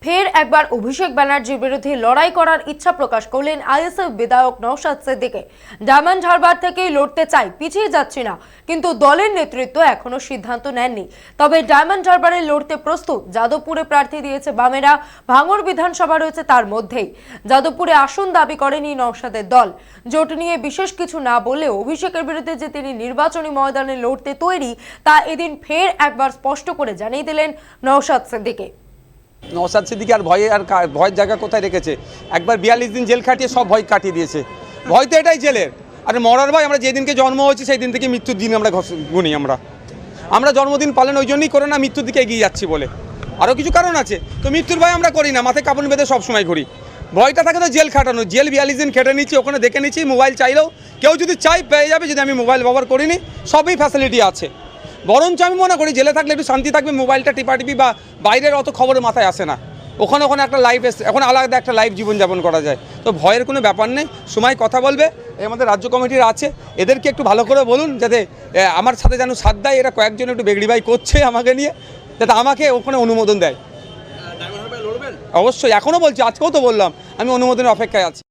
ফের একবার অভিষেক ব্যানার্জির বিরুদ্ধে লড়াই করার ইচ্ছা প্রকাশ করলেন আইএসএফ বিধায়ক নওশাদ সিদ্দিকী। ডায়মন্ড হারবার থেকেই লড়তে চাই, পিছিয়ে যাচ্ছি না, কিন্তু দলের নেতৃত্ব এখনো সিদ্ধান্ত নেননি। তবে ডায়মন্ড হারবারে লড়তে প্রস্তুত। যাদবপুরে প্রার্থী দিয়েছে বামেরা, ভাঙড় বিধানসভা রয়েছে তার মধ্যেই। যাদবপুরে আসন দাবি করেনি নওশাদের দল। জোট নিয়ে বিশেষ কিছু না বললেও অভিষেকের বিরুদ্ধে যে তিনি নির্বাচনী ময়দানে লড়তে তৈরি তা এদিন ফের একবার স্পষ্ট করে জানিয়ে দিলেন নওশাদ সিদ্দিকী। নওশাদ সিদ্দিকী আর ভয়ের জায়গা কোথায় রেখেছে? একবার 42 দিন জেল খাটিয়ে সব ভয় কাটিয়ে দিয়েছে। ভয় তো এটাই জেলের। আর মরার ভয় আমরা যেদিনকে জন্ম হয়েছি সেই দিন থেকে মৃত্যুর দিন আমরা গুনি। আমরা জন্মদিন পালন ওই জন্যই করে না, মৃত্যুর দিকে এগিয়ে যাচ্ছি বলে। আরও কিছু কারণ আছে, তো মৃত্যুর ভয় আমরা করি না, মাথায় কাপড় বেঁধে সবসময় ঘুরি। ভয়টা থাকে তো জেল খাটানো। জেল 42 দিন খেটে নিচ্ছি, ওখানে দেখে নিচ্ছি। মোবাইল চাইলেও কেউ যদি চাই পেয়ে যাবে, যদি আমি মোবাইল ব্যবহার করিনি সবই ফ্যাসিলিটি আছে। বরঞ্চ আমি মনে করি জেলে থাকলে একটু শান্তি থাকবে, মোবাইলটা টিপাটিপি বা বাইরের অত খবরের মাথায় আসে না। ওখানে একটা লাইফ এখন আলাদা একটা লাইফ জীবনযাপন করা যায়, তো ভয়ের কোনো ব্যাপার নেই। সময় কথা বলবে, আমাদের রাজ্য কমিটির আছে, এদেরকে একটু ভালো করে বলুন যাতে আমার সাথে যেন সাথ দেয়। এরা কয়েকজন একটু বেগড়িবাই করছে আমাকে নিয়ে, যাতে আমাকে ওখানে অনুমোদন দেয়। অবশ্যই এখনও বলছি, আজকেও তো বললাম আমি অনুমোদনের অপেক্ষায় আছি।